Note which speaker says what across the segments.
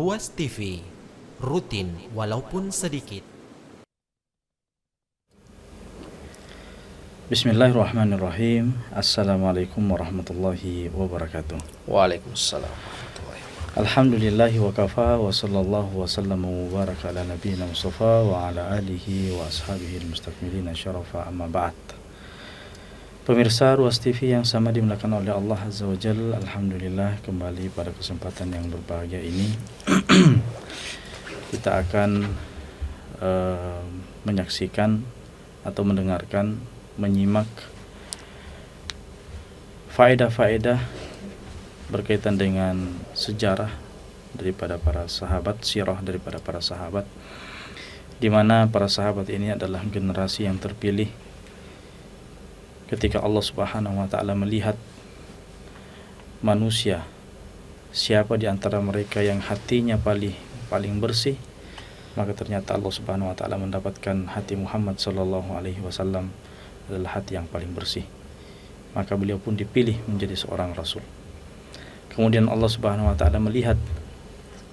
Speaker 1: Ruas TV, rutin walaupun sedikit.
Speaker 2: Bismillahirrahmanirrahim. Assalamualaikum warahmatullahi wabarakatuh.
Speaker 3: Waalaikumsalam warahmatullahi wabarakatuh.
Speaker 2: Alhamdulillahi wa kafa wa sallallahu wa sallam wa baraka ala nabiyina Mustafa wa ala alihi wa ashabihi al-mustakmilina syarafa amma ba'd. Pemirsa Ruas TV yang sama dimuliakan oleh Allah Azza wa Jalla, alhamdulillah kembali pada kesempatan yang berbahagia ini kita akan menyaksikan atau mendengarkan, menyimak faedah-faedah berkaitan dengan sejarah daripada para sahabat, sirah daripada para sahabat, di mana para sahabat ini adalah generasi yang terpilih ketika Allah Subhanahu wa taala melihat manusia, siapa di antara mereka yang hatinya paling bersih, maka ternyata Allah Subhanahu wa taala mendapatkan hati Muhammad sallallahu alaihi wasallam adalah hati yang paling bersih. Maka beliau pun dipilih menjadi seorang rasul. Kemudian Allah Subhanahu wa taala melihat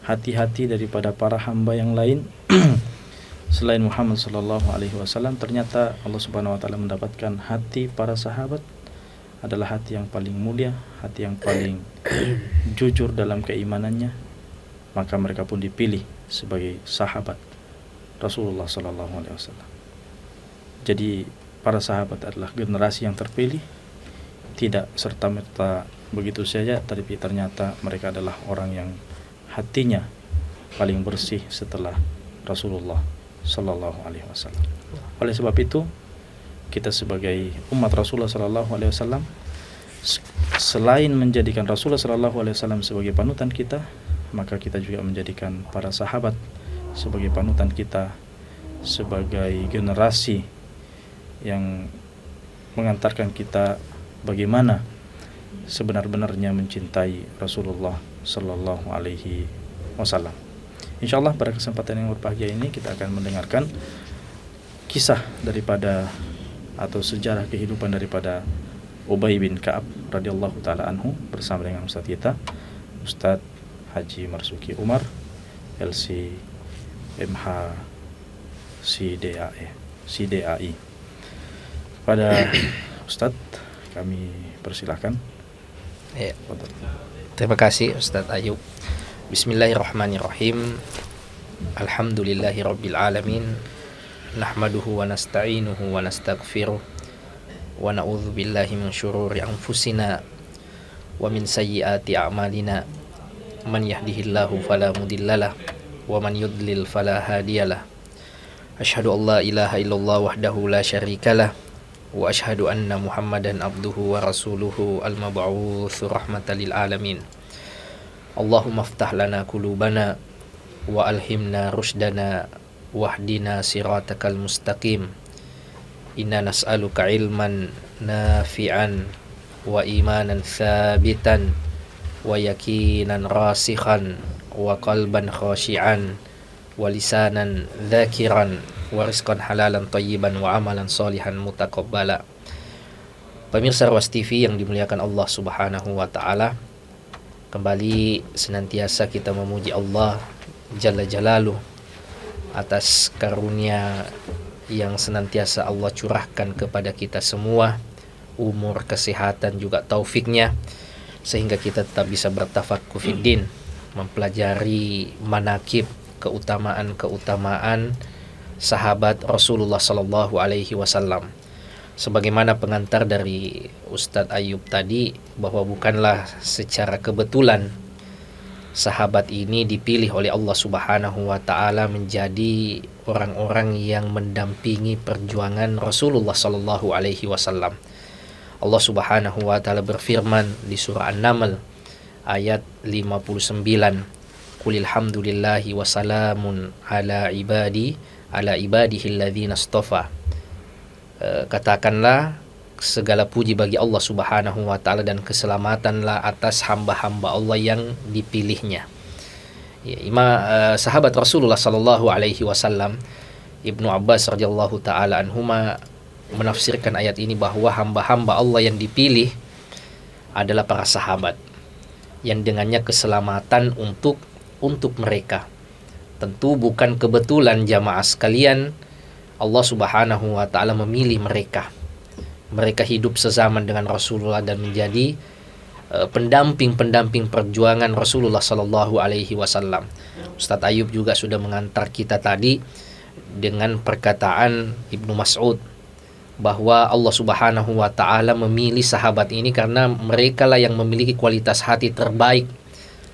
Speaker 2: hati-hati daripada para hamba yang lain selain Muhammad sallallahu alaihi wasallam, ternyata Allah Subhanahu wa taala mendapatkan hati para sahabat adalah hati yang paling mulia, hati yang paling jujur dalam keimanannya. Maka mereka pun dipilih sebagai sahabat Rasulullah sallallahu alaihi wasallam. Jadi para sahabat adalah generasi yang terpilih, tidak serta-merta begitu saja, tapi ternyata mereka adalah orang yang hatinya paling bersih setelah Rasulullah sallallahu alaihi wasallam. Oleh sebab itu, kita sebagai umat Rasulullah sallallahu alaihi wasallam, selain menjadikan Rasulullah sallallahu alaihi wasallam sebagai panutan kita, maka kita juga menjadikan para sahabat sebagai panutan kita, sebagai generasi yang mengantarkan kita bagaimana sebenar-benarnya mencintai Rasulullah sallallahu alaihi wasallam. Insyaallah pada kesempatan yang berbahagia ini kita akan mendengarkan kisah daripada atau sejarah kehidupan daripada Ubay bin Ka'ab radhiyallahu taala anhu bersama dengan Ustaz kita, Ustaz Haji Marzuki Umar, LC MH CDAI. Pada Ustaz kami persilahkan.
Speaker 3: Ya. Terima kasih Ustaz Ayub. Bismillahirrahmanirrahim. Alhamdulillahi rabbil alamin. Nahmaduhu wa nasta'inuhu wa nastaghfiruh. Wa na'udzu billahi min syururi anfusina wa min sayyiati a'malina. Man yahdihillahu fala mudhillalah wa man yudlil fala hadiyalah. Asyhadu an la ilaha illallah wahdahu la syarikalah wa asyhadu anna Muhammadan abduhu wa rasuluhu al-mab'uts rahmatan lil alamin. Allahumma aftah lana qulubana wa alhimna rushdana wahdina siratakal mustaqim. Inna nas'aluka ilman nafi'an wa imanan thabitan wa yakinan rasikhan wa qalban khashi'an wa lisanan dzakiran wa rizqan halalan thayyiban wa amalan salihan mutaqabbala. Pemirsa Ruas TV yang dimuliakan Allah Subhanahu wa taala, kembali senantiasa kita memuji Allah Jalla Jalaluh atas karunia yang senantiasa Allah curahkan kepada kita semua, umur, kesehatan, juga taufiknya, sehingga kita tetap bisa bertafaqquh fiddin, mempelajari manaqib, keutamaan-keutamaan sahabat Rasulullah sallallahu alaihi wasallam. Sebagaimana pengantar dari Ustadz Ayub tadi, bahwa bukanlah secara kebetulan sahabat ini dipilih oleh Allah Subhanahu wa taala menjadi orang-orang yang mendampingi perjuangan Rasulullah sallallahu alaihi wasallam. Allah Subhanahu wa taala berfirman di surah An-Naml ayat 59, Qulil hamdulillahi wa salamun ala ibadihi alladzina istafa. Katakanlah segala puji bagi Allah Subhanahu wa taala dan keselamatanlah atas hamba-hamba Allah yang dipilihnya. Ya, sahabat Rasulullah sallallahu alaihi wasallam, Ibnu Abbas radhiyallahu taala anhuma menafsirkan ayat ini bahwa hamba-hamba Allah yang dipilih adalah para sahabat yang dengannya keselamatan untuk untuk mereka. Tentu bukan kebetulan jamaah sekalian, Allah Subhanahu wa taala memilih mereka. Mereka hidup sezaman dengan Rasulullah dan menjadi pendamping-pendamping perjuangan Rasulullah sallallahu alaihi wasallam. Ustadz Ayub juga sudah mengantar kita tadi dengan perkataan Ibnu Mas'ud bahwa Allah Subhanahu wa taala memilih sahabat ini karena mereka lah yang memiliki kualitas hati terbaik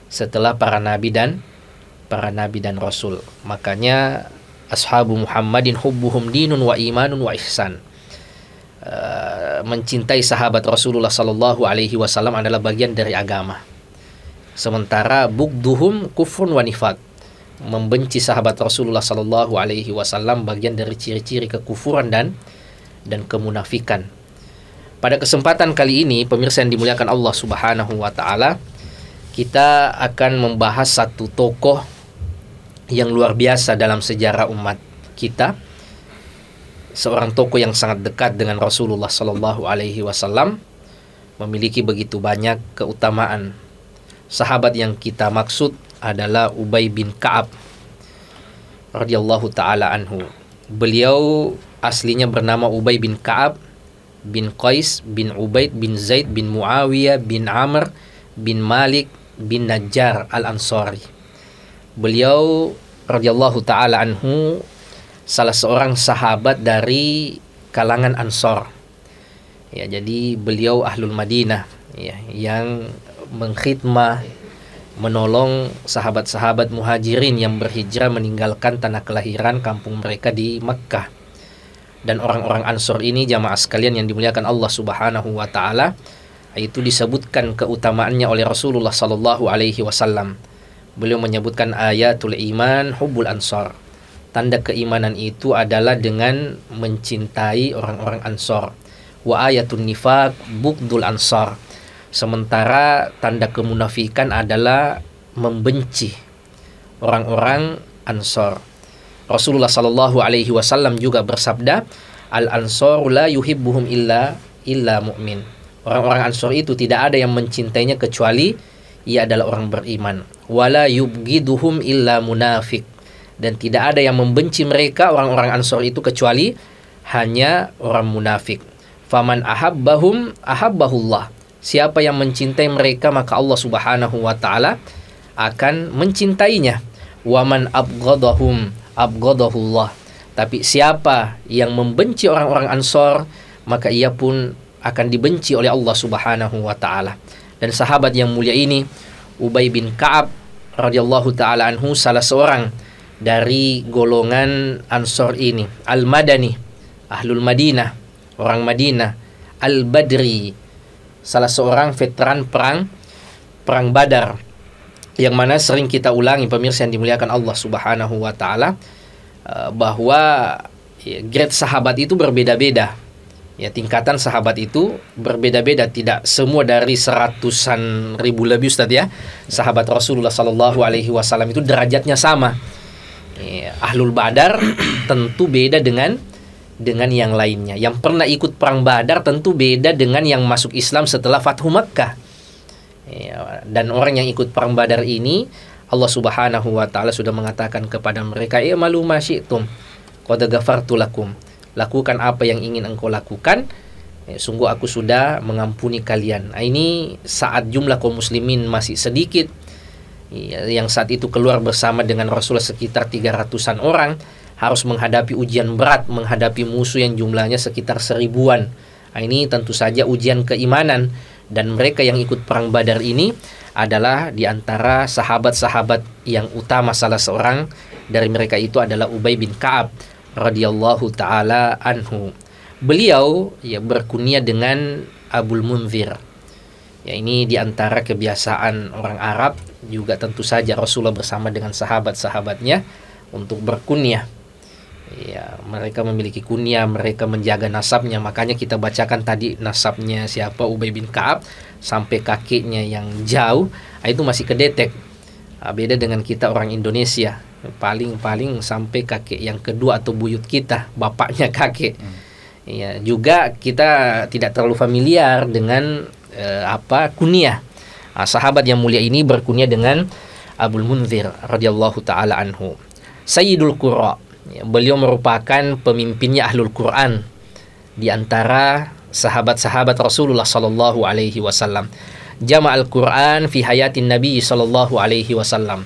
Speaker 3: setelah para nabi dan rasul. Makanya ashabu Muhammadin hubbuhum dinun wa imanun wa ihsan. Mencintai sahabat Rasulullah sallallahu alaihi wasallam adalah bagian dari agama. Sementara bugduhum kufrun wa nifaq. Membenci sahabat Rasulullah sallallahu alaihi wasallam bagian dari ciri-ciri kekufuran dan kemunafikan. Pada kesempatan kali ini, pemirsa yang dimuliakan Allah Subhanahu wa taala, kita akan membahas satu tokoh yang luar biasa dalam sejarah umat kita. Seorang tokoh yang sangat dekat dengan Rasulullah sallallahu alaihi wasallam, memiliki begitu banyak keutamaan. Sahabat yang kita maksud adalah Ubay bin Ka'ab radhiyallahu taala anhu. Beliau aslinya bernama Ubay bin Ka'ab bin Qais bin Ubaid bin Zaid bin Muawiyah bin Amr bin Malik bin Najjar al-Ansari. Beliau radhiyallahu taala anhu salah seorang sahabat dari kalangan Ansor. Ya, jadi beliau ahlul Madinah, ya, yang mengkhidmah, menolong sahabat-sahabat muhajirin yang berhijrah meninggalkan tanah kelahiran kampung mereka di Mekkah. Dan orang-orang Ansor ini jamaah sekalian yang dimuliakan Allah Subhanahu wa taala, itu disebutkan keutamaannya oleh Rasulullah sallallahu alaihi wasallam. Beliau menyebutkan ayatul iman hubbul ansor. Tanda keimanan itu adalah dengan mencintai orang-orang Ansor. Wa ayatun nifaq bughdul ansor. Sementara tanda kemunafikan adalah membenci orang-orang Ansor. Rasulullah sallallahu alaihi wasallam juga bersabda, al-ansor la yuhibbuhum illa mu'min. Orang-orang Ansor itu tidak ada yang mencintainya kecuali ia adalah orang beriman. Wala yubghiduhum illa munafik. Dan tidak ada yang membenci mereka orang-orang Ansor itu kecuali hanya orang munafik. Faman ahabbahum ahabbahullah. Siapa yang mencintai mereka maka Allah Subhanahu wa taala akan mencintainya. Waman abghadahum abghadahullah. Tapi siapa yang membenci orang-orang Ansor maka ia pun akan dibenci oleh Allah Subhanahu wa taala. Dan sahabat yang mulia ini Ubay bin Ka'ab radhiyallahu taala anhu salah seorang dari golongan Ansor ini, Al-Madani, Ahlul Madinah, orang Madinah, Al-Badri, salah seorang veteran perang Badar, yang mana sering kita ulangi pemirsa yang dimuliakan Allah Subhanahu wa taala, bahwa grade sahabat itu berbeda-beda. Ya, tingkatan sahabat itu berbeda-beda, tidak semua dari seratusan ribu lebih Ustaz ya. Sahabat Rasulullah sallallahu alaihi wasallam itu derajatnya sama. Ya, Ahlul Badar tentu beda dengan yang lainnya. Yang pernah ikut perang Badar tentu beda dengan yang masuk Islam setelah Fathu Makkah. Ya, dan orang yang ikut perang Badar ini Allah Subhanahu wa taala sudah mengatakan kepada mereka, "I'malu ma syi'tum qad ghafartu lakum." Lakukan apa yang ingin engkau lakukan, sungguh aku sudah mengampuni kalian. Nah, ini saat jumlah kaum muslimin masih sedikit, yang saat itu keluar bersama dengan Rasulullah sekitar 300-an orang, harus menghadapi ujian berat, menghadapi musuh yang jumlahnya sekitar 1000-an. Nah, ini tentu saja ujian keimanan. Dan mereka yang ikut perang Badar ini adalah di antara sahabat-sahabat yang utama. Salah seorang dari mereka itu adalah Ubay bin Ka'ab radhiyallahu taala anhu. Beliau ya berkunia dengan Abul Munzir. Ya, ini di antara kebiasaan orang Arab, juga tentu saja Rasulullah bersama dengan sahabat-sahabatnya untuk berkunyah. Ya, mereka memiliki kunyah, mereka menjaga nasabnya. Makanya kita bacakan tadi nasabnya siapa, Ubay bin Ka'ab, sampai kakeknya yang jauh, itu masih kedetek. Beda dengan kita orang Indonesia, paling sampai kakek yang kedua atau buyut kita, bapaknya kakek. Ya, juga kita tidak terlalu familiar dengan kunyah. Sahabat yang mulia ini berkunyah dengan Abul Munzir radhiyallahu taala anhu. Sayyidul Qurra, beliau merupakan pemimpinnya Ahlul Quran di antara sahabat-sahabat Rasulullah sallallahu alaihi wasallam. Jama'al Quran fi hayatin Nabi sallallahu alaihi wasallam.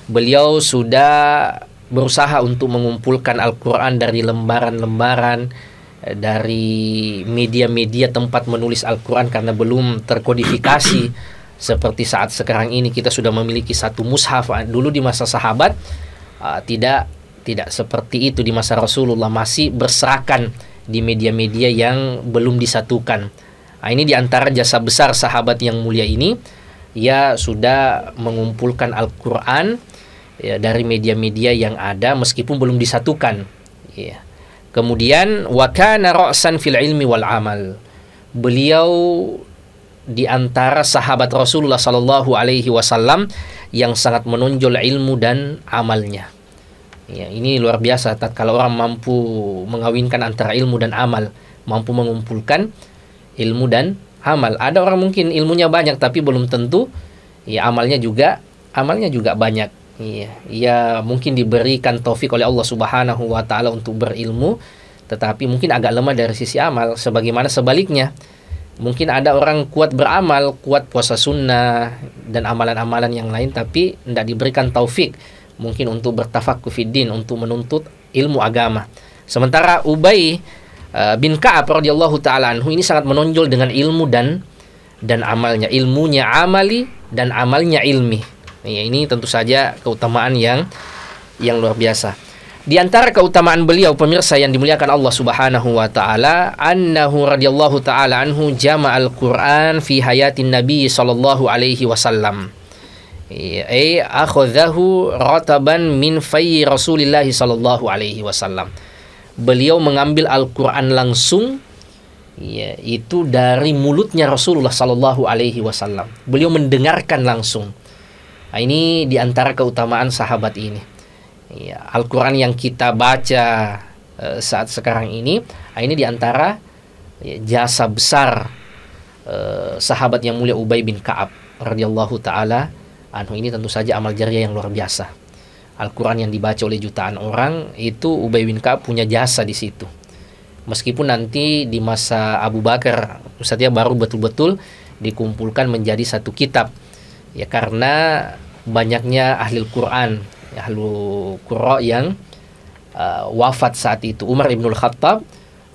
Speaker 3: Beliau sudah berusaha untuk mengumpulkan Al-Quran dari lembaran-lembaran, dari media-media tempat menulis Al-Quran, karena belum terkodifikasi seperti saat sekarang ini kita sudah memiliki satu mushaf. Dulu di masa sahabat tidak seperti itu. Di masa Rasulullah masih berserakan di media-media yang belum disatukan. Ini di antara jasa besar sahabat yang mulia ini, ia sudah mengumpulkan Al-Quran dari media-media yang ada meskipun belum disatukan. Kemudian wa kana ra'san fil ilmi wal amal. Beliau di antara sahabat Rasulullah sallallahu alaihi wasallam yang sangat menonjol ilmu dan amalnya. Ini luar biasa tatkala orang mampu mengawinkan antara ilmu dan amal, mampu mengumpulkan ilmu dan amal. Ada orang mungkin ilmunya banyak tapi belum tentu amalnya juga banyak. Ia mungkin diberikan taufik oleh Allah Subhanahu wa taala untuk berilmu, tetapi mungkin agak lemah dari sisi amal. Sebagaimana sebaliknya, mungkin ada orang kuat beramal, kuat puasa sunnah dan amalan-amalan yang lain, tapi tidak diberikan taufik mungkin untuk bertafaqquh fiddin, untuk menuntut ilmu agama. Sementara Ubay bin Ka'ab radhiyallahu taala anhu ini sangat menonjol dengan ilmu dan amalnya. Ilmunya amali dan amalnya ilmi. Ini tentu saja keutamaan yang luar biasa. Di antara keutamaan beliau, pemirsa yang dimuliakan Allah Subhanahu wa taala, annahu radhiyallahu taala anhu jama'al Qur'an fi hayatin Nabi sallallahu alaihi wasallam. Akhadhahu rataban min fayyi Rasulillah sallallahu alaihi wasallam. Beliau mengambil Al-Qur'an langsung itu dari mulutnya Rasulullah sallallahu alaihi wasallam. Beliau mendengarkan langsung. Ini di antara keutamaan sahabat ini. Al-Quran yang kita baca saat sekarang ini di antara jasa besar sahabat yang mulia Ubay bin Ka'ab radhiyallahu taala anhu. Ini tentu saja amal jariah yang luar biasa. Al-Quran yang dibaca oleh jutaan orang, itu Ubay bin Ka'ab punya jasa di situ. Meskipun nanti di masa Abu Bakar Ustadznya baru betul-betul dikumpulkan menjadi satu kitab. Karena banyaknya ahli Quran, ahli Qurra yang wafat saat itu. Umar ibnul Khattab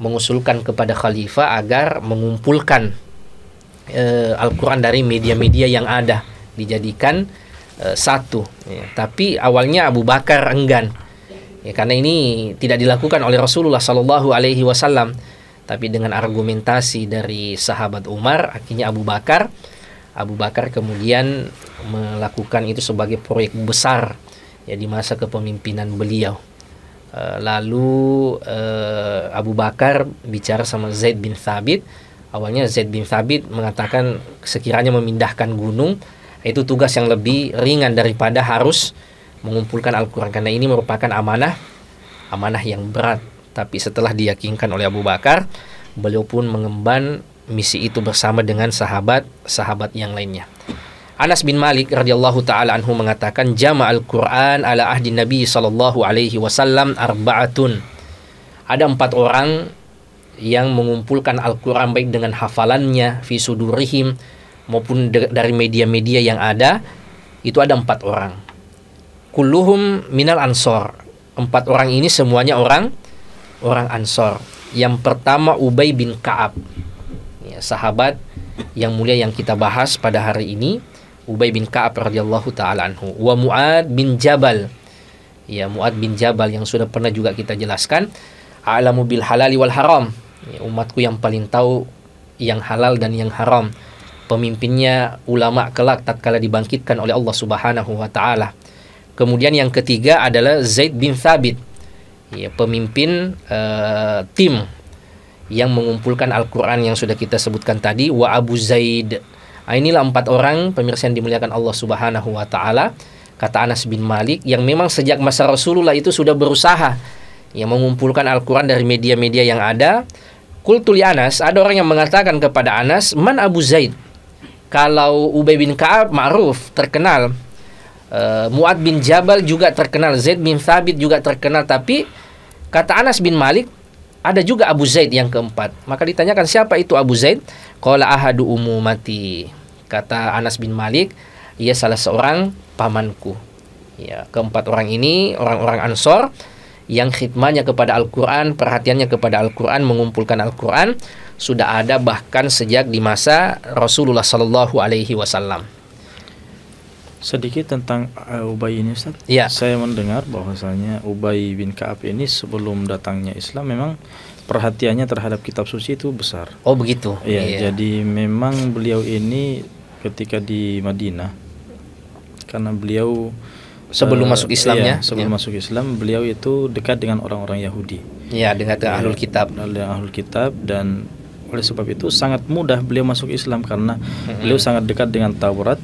Speaker 3: mengusulkan kepada khalifah agar mengumpulkan Al-Quran dari media-media yang ada, dijadikan satu. Tapi awalnya Abu Bakar enggan, karena ini tidak dilakukan oleh Rasulullah Sallallahu Alaihi Wasallam. Tapi dengan argumentasi dari sahabat Umar, akhirnya Abu Bakar kemudian melakukan itu sebagai proyek besar di masa kepemimpinan beliau. Lalu Abu Bakar bicara sama Zaid bin Thabit. Awalnya Zaid bin Thabit mengatakan sekiranya memindahkan gunung itu tugas yang lebih ringan daripada harus mengumpulkan Al-Quran, karena ini merupakan amanah yang berat. Tapi setelah diyakinkan oleh Abu Bakar, beliau pun mengemban misi itu bersama dengan sahabat yang lainnya. Anas bin Malik radhiyallahu taala anhu mengatakan, jama'al Qur'an ala ahdi Nabi sallallahu alaihi wasallam arba'atun. Ada 4 orang yang mengumpulkan Al-Quran baik dengan hafalannya fi sudurihim maupun dari media-media yang ada. Itu ada 4 orang. Kulluhum minal ansor. 4 orang ini semuanya orang Ansor. Yang pertama Ubay bin Ka'ab, sahabat yang mulia yang kita bahas pada hari ini, Ubay bin Ka'ab radhiyallahu taala anhu. Wa Mu'ad bin Jabal. Mu'ad bin Jabal yang sudah pernah juga kita jelaskan, a'lamu bil halali wal haram. Umatku yang paling tahu yang halal dan yang haram. Pemimpinnya ulama kelak tatkala dibangkitkan oleh Allah Subhanahu wa taala. Kemudian yang ketiga adalah Zaid bin Thabit, pemimpin tim yang mengumpulkan Al-Quran yang sudah kita sebutkan tadi. Wa Abu Zaid. Inilah 4 orang pemirsa yang dimuliakan Allah Subhanahu wa taala. Kata Anas bin Malik, yang memang sejak masa Rasulullah itu sudah berusaha mengumpulkan Al-Quran dari media-media yang ada. Qultu li Anas, ada orang yang mengatakan kepada Anas, man Abu Zaid? Kalau Ubay bin Ka'ab ma'ruf, terkenal. Mu'ad bin Jabal juga terkenal, Zaid bin Thabit juga terkenal, tapi kata Anas bin Malik ada juga Abu Zaid yang keempat. Maka ditanyakan siapa itu Abu Zaid? Qala ahadu umumati. Kata Anas bin Malik, ia salah seorang pamanku. Ya, keempat orang ini orang-orang Ansor yang khidmahnya kepada Al-Quran, perhatiannya kepada Al-Quran, mengumpulkan Al-Quran sudah ada bahkan sejak di masa Rasulullah Sallallahu Alaihi Wasallam.
Speaker 2: Sedikit tentang Ubay ini, Ustaz.
Speaker 3: Ya.
Speaker 2: Saya mendengar bahwasanya Ubay bin Ka'ab ini sebelum datangnya Islam memang perhatiannya terhadap kitab suci itu besar.
Speaker 3: Oh begitu.
Speaker 2: Iya. Jadi memang beliau ini ketika di Madinah, karena beliau
Speaker 3: Sebelum masuk Islamnya.
Speaker 2: Sebelum masuk Islam, beliau itu dekat dengan orang-orang Yahudi.
Speaker 3: Ya, dengan Ahlul Kitab.
Speaker 2: Dengan Ahlul Kitab, dan oleh sebab itu sangat mudah beliau masuk Islam karena beliau sangat dekat dengan Taurat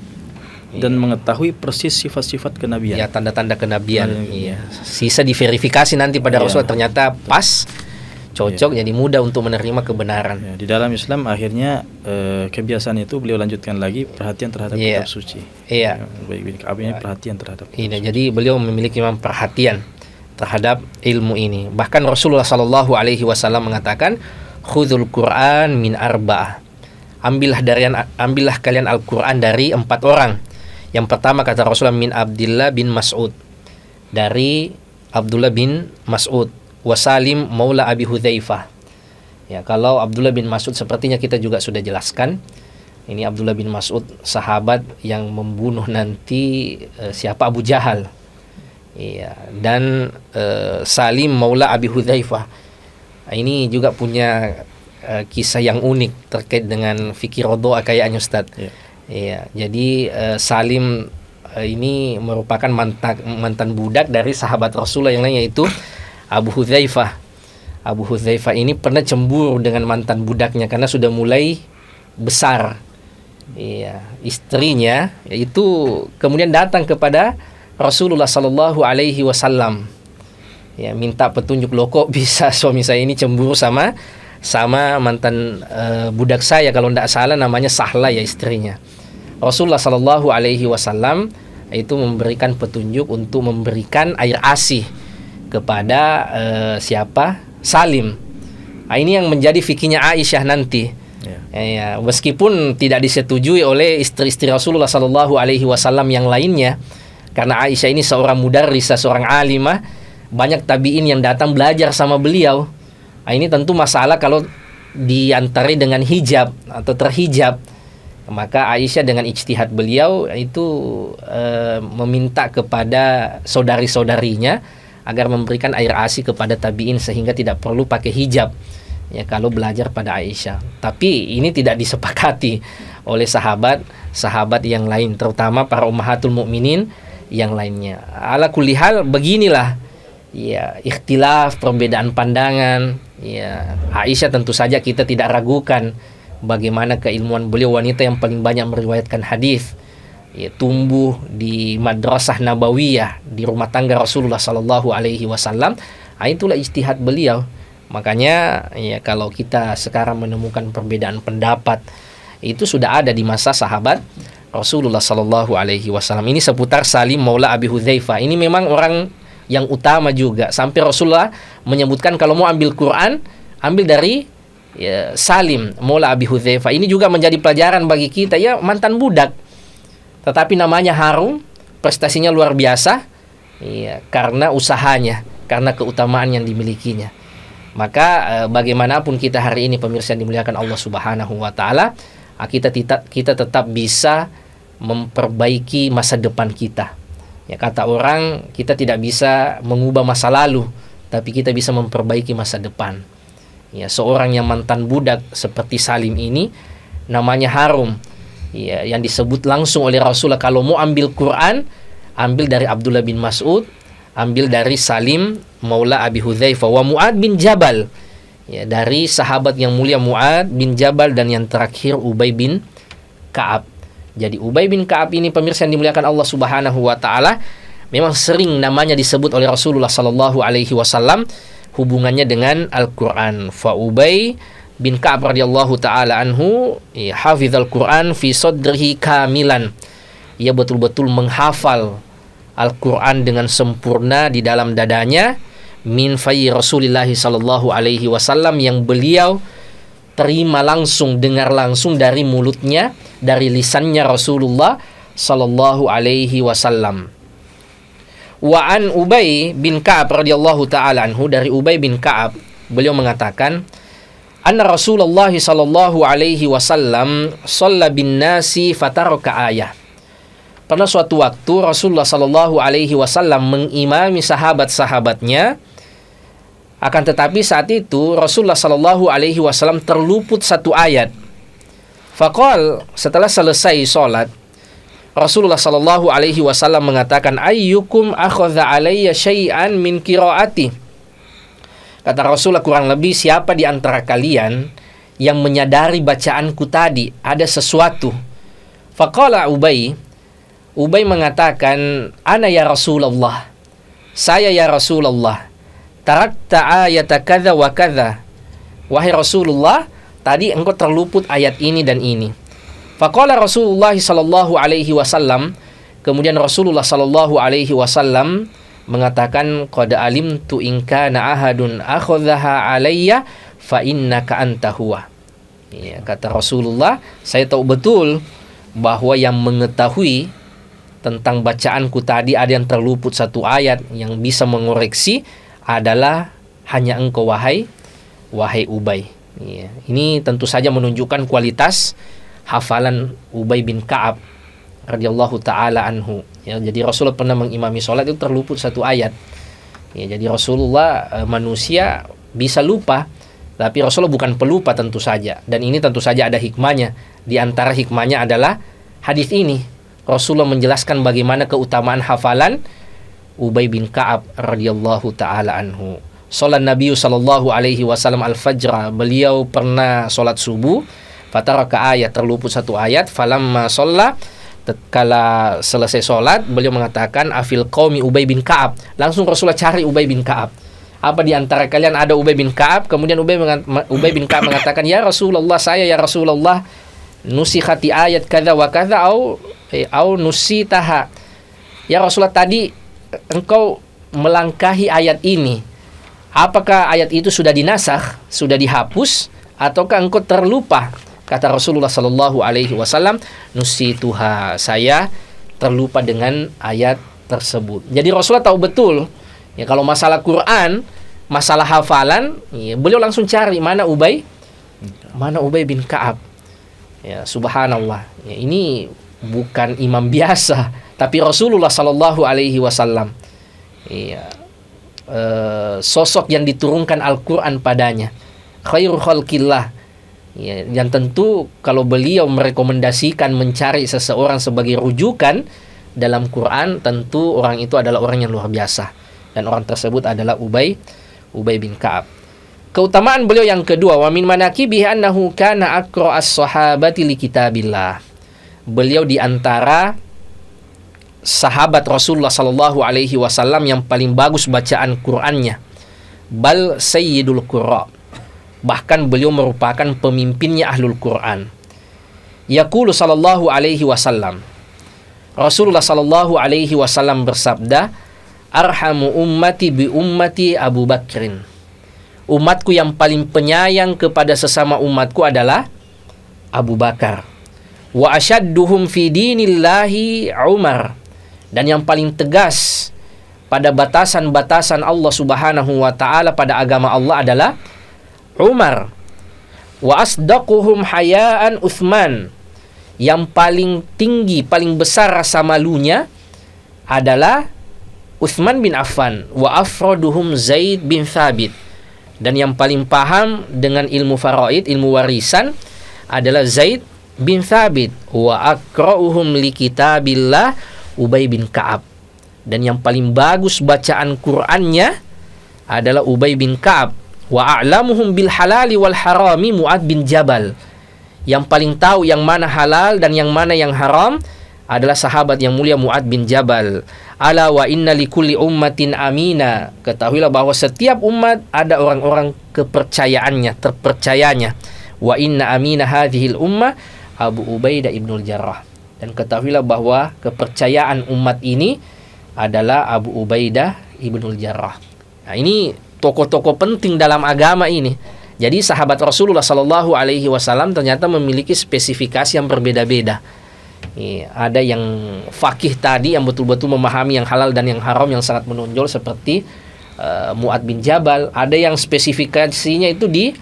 Speaker 2: dan mengetahui persis sifat-sifat kenabian.
Speaker 3: Ya, tanda-tanda kenabian. Iya. Sisa diverifikasi nanti pada Rasul, ternyata pas, cocok, jadi mudah untuk menerima kebenaran.
Speaker 2: Ya, di dalam Islam akhirnya kebiasaan itu beliau lanjutkan lagi, perhatian terhadap kitab suci.
Speaker 3: Iya.
Speaker 2: Baik bin Ka'ab ini perhatian terhadap kitab suci.
Speaker 3: Jadi beliau memiliki memang perhatian terhadap ilmu ini. Bahkan Rasulullah Sallallahu Alaihi Wasallam mengatakan, "Khudzul Quran min arba'ah." Ambillah kalian Al-Quran dari 4 orang. Yang pertama kata Rasulullah, min Abdullah bin Mas'ud, dari Abdullah bin Mas'ud, wa Salim maula Abi Hudzaifah. Ya, kalau Abdullah bin Mas'ud sepertinya kita juga sudah jelaskan. Ini Abdullah bin Mas'ud, sahabat yang membunuh nanti siapa, Abu Jahal. Iya, dan Salim maula Abi Hudzaifah. Ini juga punya kisah yang unik terkait dengan fikih rodoa kayaknya, Ustaz. Iya, jadi Salim ini merupakan mantan budak dari sahabat Rasulullah yang lain, yaitu Abu Hudzaifah. Abu Hudzaifah ini pernah cemburu dengan mantan budaknya karena sudah mulai besar. Iya, istrinya itu kemudian datang kepada Rasulullah Sallallahu Alaihi Wasallam. Ya, minta petunjuk, loh kok bisa suami saya ini cemburu sama mantan budak saya, kalau tidak salah namanya Sahla ya istrinya. Rasulullah Sallallahu Alaihi Wasallam itu memberikan petunjuk untuk memberikan air ASI kepada siapa? Salim. Nah, ini yang menjadi fikihnya Aisyah nanti. Ya, meskipun tidak disetujui oleh istri-istri Rasulullah Sallallahu Alaihi Wasallam yang lainnya, karena Aisyah ini seorang mudarrisah, seorang alimah, banyak tabiin yang datang belajar sama beliau. Nah, ini tentu masalah kalau diantari dengan hijab atau terhijab. Maka Aisyah dengan ijtihad beliau itu meminta kepada saudari-saudarinya agar memberikan air ASI kepada tabiin sehingga tidak perlu pakai hijab ya kalau belajar pada Aisyah. Tapi ini tidak disepakati oleh sahabat yang lain, terutama para ummahatul mukminin yang lainnya. Ala kulli hal beginilah ya, ikhtilaf, perbedaan pandangan. Ya, Aisyah tentu saja kita tidak ragukan bagaimana keilmuan beliau, wanita yang paling banyak meriwayatkan hadis, ya, tumbuh di madrasah nabawiyah, di rumah tangga Rasulullah Sallallahu Alaihi Wasallam. Itulah ijtihad beliau. Makanya ya, kalau kita sekarang menemukan perbedaan pendapat, itu sudah ada di masa sahabat Rasulullah Sallallahu Alaihi Wasallam. Ini seputar Salim maula Abi Hudzaifah. Ini memang orang yang utama juga, sampai Rasulullah menyebutkan kalau mau ambil Quran, ambil dari ya, Salim maula Abi Hudzaifah. Ini juga menjadi pelajaran bagi kita, ya, mantan budak tetapi namanya harum, prestasinya luar biasa ya, karena usahanya, karena keutamaan yang dimilikinya. Maka bagaimanapun kita hari ini pemirsa yang dimuliakan Allah Subhanahu wa taala, kita tetap bisa memperbaiki masa depan kita. Ya, kata orang, kita tidak bisa mengubah masa lalu, tapi kita bisa memperbaiki masa depan. Ya, seorang yang mantan budak seperti Salim ini namanya harum. Ya, yang disebut langsung oleh Rasulullah, kalau mau ambil Quran, ambil dari Abdullah bin Mas'ud, ambil dari Salim maula Abi Hudzaifah, wa Mu'ad bin Jabal. Ya, dari sahabat yang mulia Mu'ad bin Jabal, dan yang terakhir Ubay bin Ka'ab. Jadi Ubay bin Ka'ab ini pemirsa yang dimuliakan Allah Subhanahu wa taala, memang sering namanya disebut oleh Rasulullah Sallallahu Alaihi Wasallam hubungannya dengan Al-Quran. Fa Ubay bin Ka'ab radhiyallahu taala anhu hafizal Quran fi sadrihi kamilan. Ia betul-betul menghafal Al-Quran dengan sempurna di dalam dadanya, min fayyi Rasulillah sallallahu alaihi wasallam, yang beliau terima langsung, dengar langsung dari mulutnya, dari lisannya Rasulullah sallallahu alaihi wasallam. Wa an Ubay bin Ka'ab radhiyallahu taala anhu, dari Ubay bin Ka'ab, beliau mengatakan, anna Rasulullah sallallahu alaihi wasallam shalla bin nasi fataraka ayah. Pada suatu waktu Rasulullah sallallahu alaihi wasallam mengimami sahabat-sahabatnya, akan tetapi saat itu Rasulullah sallallahu alaihi wasallam terluput satu ayat. Faqal, setelah selesai salat, Rasulullah sallallahu alaihi wasallam mengatakan, ayyukum akhadha alayya syai'an min qiraati. Kata Rasulullah, kurang lebih siapa di antara kalian yang menyadari bacaanku tadi, ada sesuatu. Faqala Ubay mengatakan, ana ya Rasulullah, saya ya Rasulullah, tarakta ayata kadza wa kadza. Wahai Rasulullah, tadi engkau terluput ayat ini dan ini. Faqala Rasulullah sallallahu alaihi wasallam, kemudian Rasulullah sallallahu alaihi wasallam mengatakan, qad alimtu in kana ahadun akhadhaha alayya fa innaka anta huwa. Ya, kata Rasulullah, saya tahu betul bahwa yang mengetahui tentang bacaanku tadi ada yang terluput satu ayat, yang bisa mengoreksi adalah hanya engkau wahai Ubay. Ya, ini tentu saja menunjukkan kualitas hafalan Ubay bin Ka'ab radhiyallahu taala anhu. Ya, jadi Rasulullah pernah mengimami sholat itu terluput satu ayat. Ya, jadi Rasulullah manusia bisa lupa, tapi Rasulullah bukan pelupa tentu saja. Dan ini tentu saja ada hikmahnya. Di antara hikmahnya adalah hadis ini. Rasulullah menjelaskan bagaimana keutamaan hafalan Ubay bin Ka'ab radhiyallahu taala anhu. Salat Nabi sallallahu alaihi wasallam al-fajr, beliau pernah salat subuh, fataraka ayat, terluput satu ayat. Falamma shalla, tatkala selesai salat, beliau mengatakan, afil qaumi Ubay bin Ka'ab. Langsung Rasulullah cari Ubay bin Ka'ab. Apa di antara kalian ada Ubay bin Ka'ab? Kemudian Ubay bin Ka'ab mengatakan, ya Rasulullah, saya ya Rasulullah, nusikhati ayat kadza wa kadza au nusitaha. Ya Rasulullah, tadi engkau melangkahi ayat ini. Apakah ayat itu sudah dinasakh, sudah dihapus, ataukah engkau terlupa? Kata Rasulullah sallallahu alaihi wasallam, nusituha, saya terlupa dengan ayat tersebut. Jadi Rasulullah tahu betul, ya, kalau masalah Quran, masalah hafalan, ya, beliau langsung cari mana Ubay bin Ka'ab. Ya, subhanallah. Ya, ini bukan imam biasa, tapi Rasulullah sallallahu alaihi wasallam. Ya, sosok yang diturunkan Al-Quran padanya, khairul khalqillah. Ya, yang tentu kalau beliau merekomendasikan mencari seseorang sebagai rujukan dalam Quran, tentu orang itu adalah orang yang luar biasa, dan orang tersebut adalah Ubay bin Ka'ab. Keutamaan beliau yang kedua, wa min manaqibihi annahu kana aqra'as sahabati li kitabillah. Beliau di antara sahabat Rasulullah sallallahu alaihi wasallam yang paling bagus bacaan Qur'annya. Bal sayyidul qurra. Bahkan beliau merupakan pemimpinnya ahlul Qur'an. Yaqulu sallallahu alaihi wasallam, Rasulullah sallallahu alaihi wasallam bersabda, arhamu ummati bi ummati Abu Bakrin. Umatku yang paling penyayang kepada sesama umatku adalah Abu Bakar. Wa asyadduhum fi dinillahi Umar. Dan yang paling tegas pada batasan-batasan Allah Subhanahu wa taala, pada agama Allah, adalah Umar. Wa asdaquhum hayaan Uthman. Yang paling tinggi, paling besar rasa malunya adalah Uthman bin Affan. Wa afraduhum Zaid bin Thabit. Dan yang paling paham dengan ilmu faraid, ilmu warisan, adalah Zaid bin Thabit. Wa aqra'uhum li kitabillah Ubay bin Ka'ab. Dan yang paling bagus bacaan Qur'annya adalah Ubay bin Ka'ab. Wa a'lamuhum bil halali wal harami Mu'ad bin Jabal. Yang paling tahu yang mana halal dan yang mana yang haram adalah sahabat yang mulia Mu'ad bin Jabal. Ala wa inna likulli ummatin amina. Ketahuilah bahwa setiap umat ada orang-orang terpercayanya. Wa inna amina hadhil ummah Abu Ubaidah ibnul Jarrah. Dan ketahuilah bahwa kepercayaan umat ini adalah Abu Ubaidah ibnul Jarrah. Nah, ini tokoh-tokoh penting dalam agama ini. Jadi sahabat Rasulullah Sallallahu Alaihi Wasallam ternyata memiliki spesifikasi yang berbeda-beda. Ada yang fakih tadi yang betul-betul memahami yang halal dan yang haram yang sangat menonjol seperti Mu'ad bin Jabal. Ada yang spesifikasinya itu di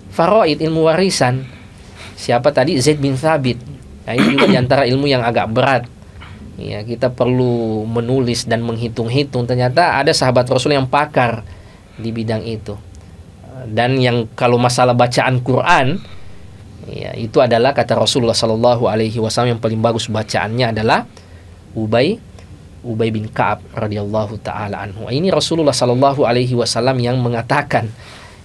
Speaker 3: faraid, ilmu warisan. Siapa tadi? Zaid bin Thabit. Nah, ini juga diantara ilmu yang agak berat. Ya, kita perlu menulis dan menghitung-hitung. Ternyata ada sahabat Rasul yang pakar di bidang itu. Dan yang kalau masalah bacaan Quran, ya, itu adalah kata Rasulullah Sallallahu Alaihi Wasallam yang paling bagus bacaannya adalah Ubay bin Ka'ab radhiyallahu taala anhu. Ini Rasulullah Sallallahu Alaihi Wasallam yang mengatakan,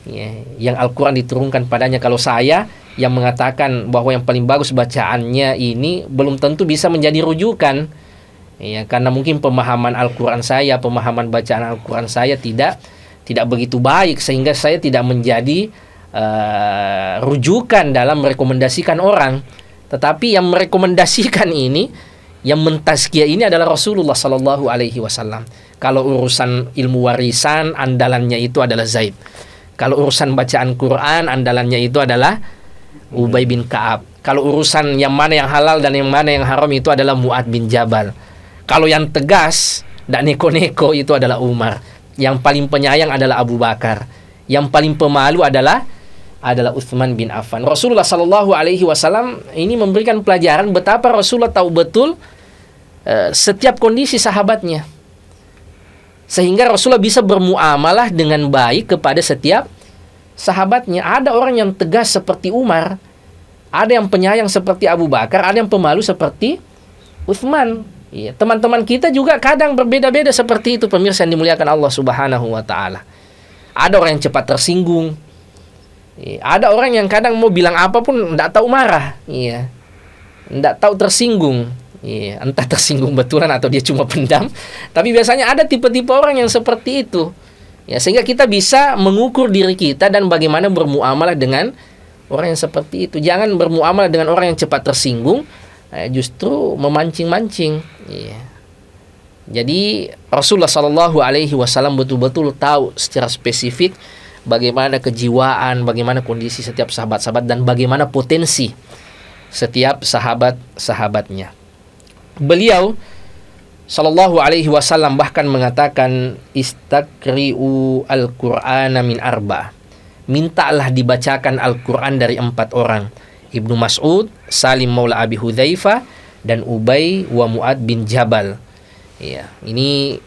Speaker 3: ya, yang Al-Quran diturunkan padanya. Kalau saya yang mengatakan bahwa yang paling bagus bacaannya ini belum tentu bisa menjadi rujukan, ya, karena mungkin pemahaman Al-Quran saya, pemahaman bacaan Al-Quran saya tidak begitu baik sehingga saya tidak menjadi rujukan dalam merekomendasikan orang. Tetapi yang merekomendasikan ini, yang mentazkiyah ini adalah Rasulullah Sallallahu Alaihi Wasallam. Kalau urusan ilmu warisan, andalannya itu adalah Zaid. Kalau urusan bacaan Quran, andalannya itu adalah Ubay bin Ka'ab. Kalau urusan yang mana yang halal dan yang mana yang haram itu adalah Mu'ad bin Jabal. Kalau yang tegas dan neko-neko itu adalah Umar. Yang paling penyayang adalah Abu Bakar. Yang paling pemalu adalah Utsman bin Affan. Rasulullah Sallallahu Alaihi Wasallam ini memberikan pelajaran betapa Rasulullah tahu betul setiap kondisi sahabatnya, sehingga Rasulullah bisa bermuamalah dengan baik kepada setiap sahabatnya. Ada orang yang tegas seperti Umar, ada yang penyayang seperti Abu Bakar, ada yang pemalu seperti Utsman. Ya, teman-teman kita juga kadang berbeda-beda seperti itu, pemirsa yang dimuliakan Allah Subhanahu wa taala. Ada orang yang cepat tersinggung. Ya, ada orang yang kadang mau bilang apapun enggak tahu marah, ya. Enggak tahu tersinggung. Ya, entah tersinggung betulan atau dia cuma pendam. Tapi biasanya ada tipe-tipe orang yang seperti itu. Ya, sehingga kita bisa mengukur diri kita dan bagaimana bermuamalah dengan orang yang seperti itu. Jangan bermuamalah dengan orang yang cepat tersinggung, justru memancing-mancing. Ya. Jadi Rasulullah Sallallahu Alaihi Wasallam betul-betul tahu secara spesifik bagaimana kejiwaan, bagaimana kondisi setiap sahabat-sahabat dan bagaimana potensi setiap sahabat-sahabatnya. Beliau Sallallahu Alaihi Wasallam bahkan mengatakan, istakri'u al-Qur'ana min arba. Mintalah dibacakan Al-Quran dari 4 orang. Ibnu Mas'ud, Salim Maula Abi Hudzaifah, dan Ubay wa Mu'ad bin Jabal. Ya, ini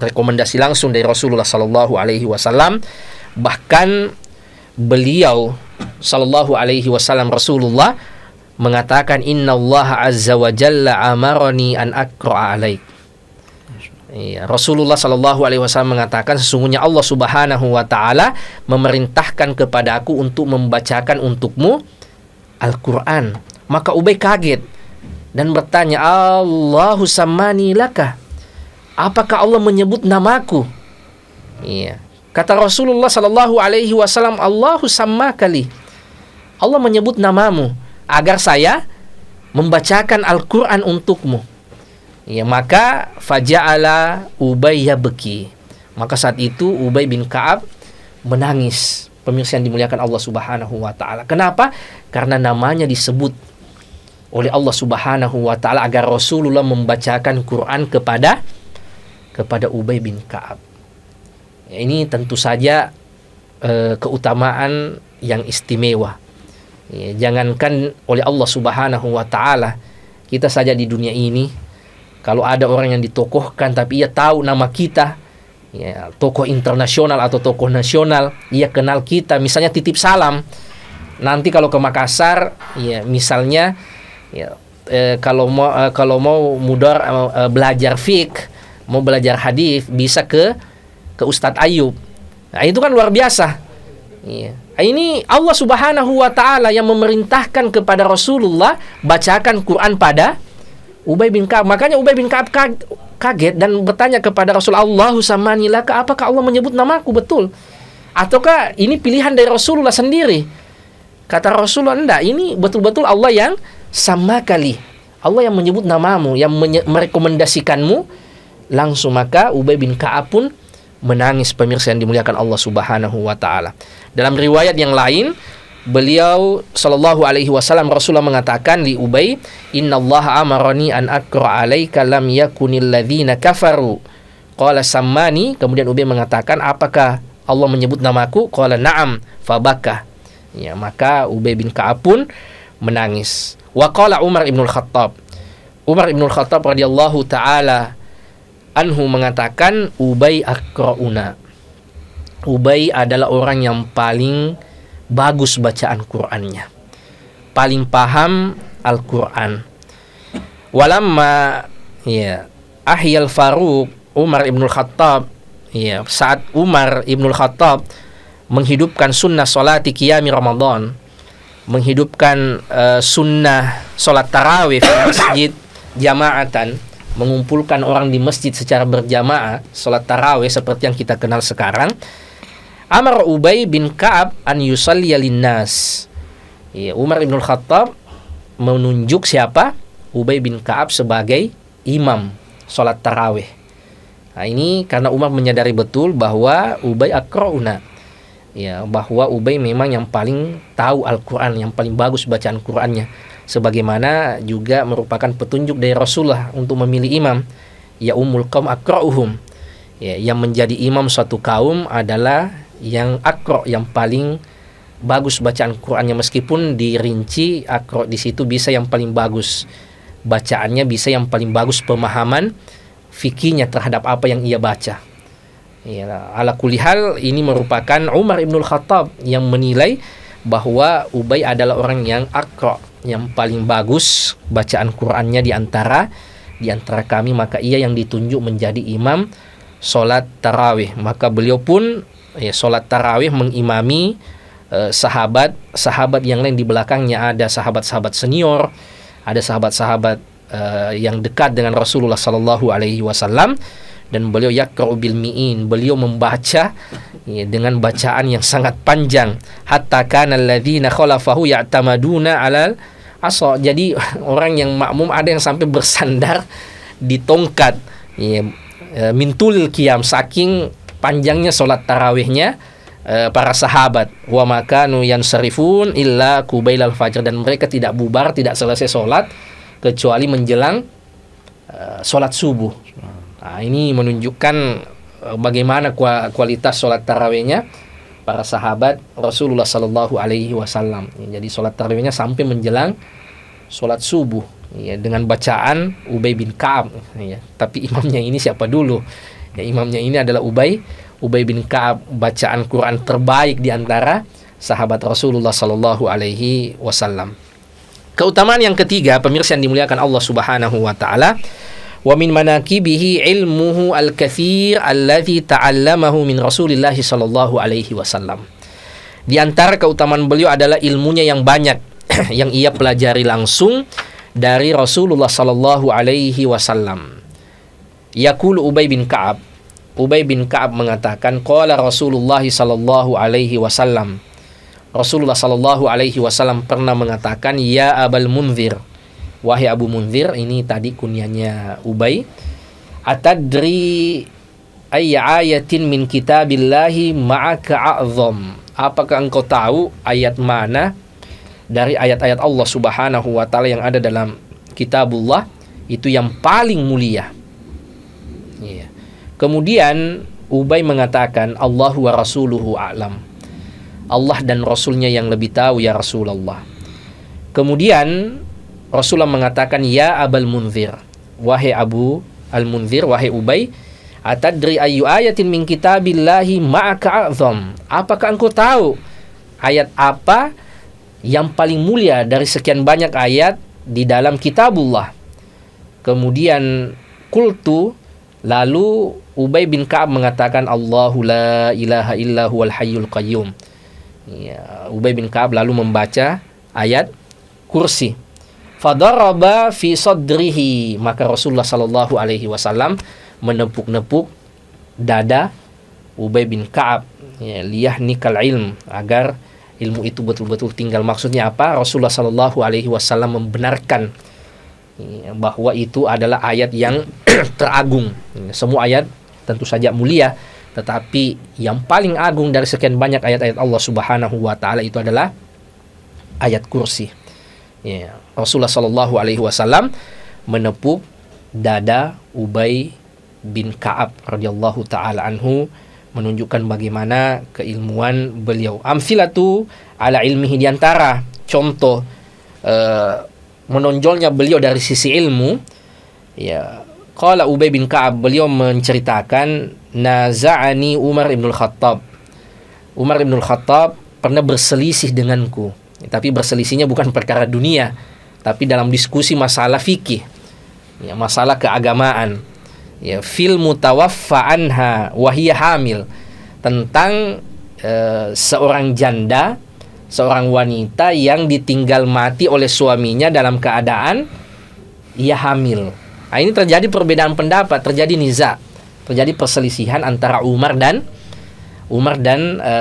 Speaker 3: rekomendasi langsung dari Rasulullah Sallallahu Alaihi Wasallam. Bahkan beliau Sallallahu Alaihi Wasallam, Rasulullah mengatakan, Innallaha azza wa jalla amarani an aqra'a alaik. Ya, Rasulullah Sallallahu Alaihi Wasallam mengatakan, sesungguhnya Allah Subhanahu wa taala memerintahkan kepada aku untuk membacakan untukmu Al-Quran. Maka Ubay kaget dan bertanya, Allahu sammani laka, apakah Allah menyebut namaku? Iya. Kata Rasulullah Sallallahu Alaihi Wasallam, Allahu sammakali, Allah menyebut namamu agar saya membacakan Al-Quran untukmu. Ya, maka faja'ala Ubay yabki. Maka saat itu Ubay bin Ka'ab menangis. Pemirsa yang dimuliakan Allah Subhanahu wa taala. Kenapa? Karena namanya disebut oleh Allah Subhanahu wa taala agar Rasulullah membacakan Quran kepada Ubay bin Ka'ab. Ya, ini tentu saja keutamaan yang istimewa. Ya, jangankan oleh Allah Subhanahu wa taala, kita saja di dunia ini kalau ada orang yang ditokohkan tapi ia tahu nama kita, ya, tokoh internasional atau tokoh nasional, ia kenal kita, misalnya titip salam. Nanti kalau ke Makassar, ya misalnya, ya, kalau mau mudar belajar fiqh, mau belajar hadis, bisa ke Ustadz Ayub. Nah, itu kan luar biasa. Ya. Ini Allah Subhanahu wa taala yang memerintahkan kepada Rasulullah bacakan Quran pada Ubay bin Ka'ab. Makanya Ubay bin Ka'ab kaget dan bertanya kepada Rasulullah, Allahu sammani laka, apakah Allah menyebut namaku betul? Ataukah ini pilihan dari Rasulullah sendiri? Kata Rasulullah, enggak, ini betul-betul Allah yang sama kali. Allah yang menyebut namamu, yang merekomendasikanmu langsung, maka Ubay bin Ka'ab pun menangis, pemirsa yang dimuliakan Allah Subhanahu wa taala. Dalam riwayat yang lain, beliau sallallahu alaihi wasallam, Rasulullah mengatakan li Ubay, "Innallaha amarani an aqra 'alaika lam yakunil ladzina kafaru." Qala sammani, kemudian Ubay mengatakan, "Apakah Allah menyebut namaku?" Qala na'am, fabaka. Ya, maka Ubay bin Ka'ab pun menangis. Wa qala Umar ibnul Khattab. Umar ibnul Khattab radhiyallahu taala anhu mengatakan, Ubay aqra'una. Ubay adalah orang yang paling bagus bacaan Qur'annya, paling paham Al-Qur'an. Walamma ahyal Faruq Umar ibnul Khattab, saat Umar ibnul Khattab menghidupkan sunnah salati qiyami Ramadan, menghidupkan sunnah salat tarawih di masjid jamaatan, mengumpulkan orang di masjid secara berjamaah, salat tarawih seperti yang kita kenal sekarang. Amar Ubay bin Ka'ab an yusalliya linnas. Umar ibn Khattab menunjuk siapa? Ubay bin Ka'ab sebagai imam salat tarawih. Nah, ini karena Umar menyadari betul bahwa Ubay aqra'una. Bahwa Ubay memang yang paling tahu Al-Qur'an, yang paling bagus bacaan Qur'annya. Sebagaimana juga merupakan petunjuk dari Rasulullah untuk memilih imam. Ya ummul qaum aqra'uhum. Yang menjadi imam suatu kaum adalah yang aqra', yang paling bagus bacaan Qur'annya, meskipun dirinci aqra' di situ bisa yang paling bagus bacaannya, bisa yang paling bagus pemahaman fikihnya terhadap apa yang ia baca. Ala kulli hal, ini merupakan Umar ibnul Khattab yang menilai bahwa Ubay adalah orang yang aqra', yang paling bagus bacaan Qur'annya di antara kami, maka ia yang ditunjuk menjadi imam salat tarawih. Maka beliau pun salat tarawih mengimami sahabat-sahabat yang lain di belakangnya. Ada sahabat-sahabat senior, ada sahabat-sahabat yang dekat dengan Rasulullah sallallahu alaihi wasallam, dan beliau yaqra'u bil mi'in, beliau membaca dengan bacaan yang sangat panjang. Hatta kana alladzina khalafahu ya'tamaduna 'alal asa. Jadi orang yang makmum ada yang sampai bersandar di tongkat, mintul qiyam, saking panjangnya sholat tarawihnya para sahabat. Wa makanu yansarifun illa qubailal fajr, dan mereka tidak bubar, tidak selesai sholat kecuali menjelang sholat subuh. Nah, ini menunjukkan bagaimana kualitas sholat tarawihnya para sahabat Rasulullah sallallahu alaihi wasallam. Jadi sholat tarawihnya sampai menjelang sholat subuh, dengan bacaan Ubay bin Ka'ab. Tapi imamnya ini siapa dulu? Imamnya ini adalah Ubay bin Ka'ab, bacaan Quran terbaik di antara sahabat Rasulullah sallallahu alaihi wasallam. Keutamaan yang ketiga, pemirsa yang dimuliakan Allah Subhanahu wa taala, wa min manaqibihi ilmuhu al-katsir alladzi ta'allamahu min Rasulillah sallallahu alaihi wasallam. Di antara keutamaan beliau adalah ilmunya yang banyak yang ia pelajari langsung dari Rasulullah sallallahu alaihi wasallam. Yaqulu Ubay bin Ka'ab. Ubay bin Ka'ab mengatakan, qala Rasulullah sallallahu alaihi wasallam. Rasulullah sallallahu alaihi wasallam pernah mengatakan, ya Abul Munzir, wahai Abu Munzir, ini tadi kunyahnya Ubay. Atadri ayya ayatin min kitabillahi ma'aka a'zam. Apakah engkau tahu ayat mana dari ayat-ayat Allah Subhanahu wa taala yang ada dalam kitabullah itu yang paling mulia? Kemudian Ubay mengatakan, Allahu wa rasuluhu a'lam. Allah dan Rasulnya yang lebih tahu ya Rasulullah. Kemudian Rasulullah mengatakan, ya Abul Munzir, wahai Abu Al-Munzir, wahai Ubay, atadri ayu ayatin min kitabillahi ma'aka a'zam. Apakah engkau tahu ayat apa yang paling mulia dari sekian banyak ayat di dalam kitabullah? Kemudian qultu, lalu Ubay bin Ka'ab mengatakan, Allahu la ilaha illa huwal hayyul qayyum. Ubay bin Ka'ab lalu membaca ayat kursi. Fadaraba fi sadrihi, maka Rasulullah sallallahu alaihi wasallam menepuk-nepuk dada Ubay bin Ka'ab, liyahnikal ilm, agar ilmu itu betul-betul tinggal. Maksudnya apa? Rasulullah sallallahu alaihi wasallam membenarkan bahwa itu adalah ayat yang teragung. Semua ayat tentu saja mulia, tetapi yang paling agung dari sekian banyak ayat-ayat Allah Subhanahu wa taala itu adalah ayat kursi. Ya, Rasulullah sallallahu alaihi wasallam menepuk dada Ubay bin Ka'ab radhiyallahu taala anhu, menunjukkan bagaimana keilmuan beliau. Amsilatu ala ilmihi, diantara contoh menonjolnya beliau dari sisi ilmu, ya, qala Ubay bin Ka'ab, beliau menceritakan, naza'ani Umar ibn al-Khattab. Umar ibn al-Khattab pernah berselisih denganku. Tapi berselisihnya bukan perkara dunia, tapi dalam diskusi masalah fikih, ya, masalah keagamaan. Ya, fil mutawaffa anha wa hiya hamil, tentang seorang janda, seorang wanita yang ditinggal mati oleh suaminya dalam keadaan ia hamil. Nah, ini terjadi perbedaan pendapat, terjadi niza, terjadi perselisihan antara Umar dan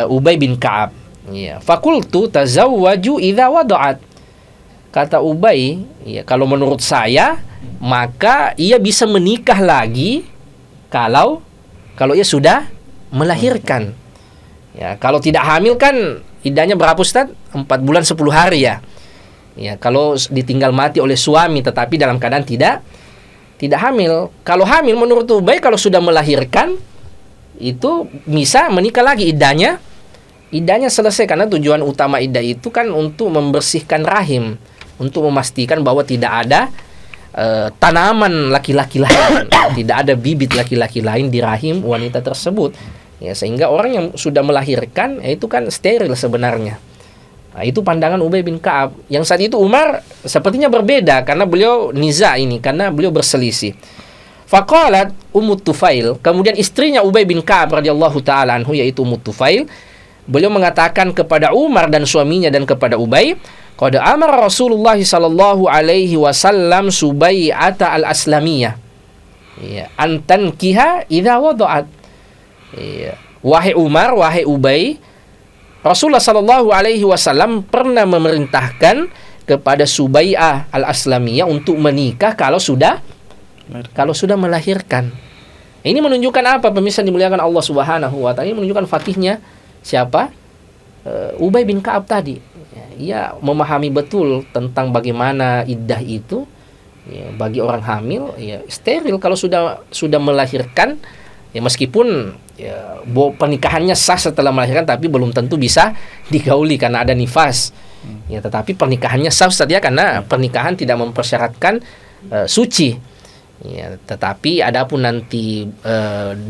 Speaker 3: Ubay bin Ka'ab. Ya, fakultu tazawwaju idza wada'at. Kata Ubay, ya, kalau menurut saya maka ia bisa menikah lagi kalau ia sudah melahirkan. Ya, kalau tidak hamil kan iddahnya berapa Ustaz? 4 bulan 10 hari ya. Ya, kalau ditinggal mati oleh suami tetapi dalam keadaan tidak hamil. Kalau hamil menurut Ubay, kalau sudah melahirkan itu bisa menikah lagi, iddahnya selesai, karena tujuan utama iddah itu kan untuk membersihkan rahim, untuk memastikan bahwa tidak ada tanaman laki-laki lain, tidak ada bibit laki-laki lain di rahim wanita tersebut. Ya, sehingga orang yang sudah melahirkan itu kan steril sebenarnya. Nah, itu pandangan Ubay bin Ka'ab. Yang saat itu Umar sepertinya berbeda, karena beliau niza ini, karena beliau berselisih. Faqalat Ummu Tufail, kemudian istrinya Ubay bin Ka'ab radhiyallahu taala anhu, yaitu Ummu Tufail, beliau mengatakan kepada Umar dan suaminya dan kepada Ubay, qad amara Rasulullah sallallahu alaihi wasallam Subai'ata al-Aslamiyah, ya, antan kiha idza wada'at. Ya, wahai Umar, wahai Ubay, Rasulullah sallallahu alaihi wasallam pernah memerintahkan kepada Subai'ah al-Aslamiyah untuk menikah kalau sudah melahirkan. Ini menunjukkan apa, pemirsa dimuliakan Allah Subhanahu wa taala? Ini menunjukkan fakihnya siapa? Ubay bin Ka'ab tadi. Ia memahami betul tentang bagaimana iddah itu, ya, bagi orang hamil, ya, steril kalau sudah melahirkan, ya, meskipun ya, pernikahannya sah setelah melahirkan, tapi belum tentu bisa digauli karena ada nifas. Ya, tetapi pernikahannya sah saja karena pernikahan tidak mempersyaratkan suci. Ya, tetapi adapun nanti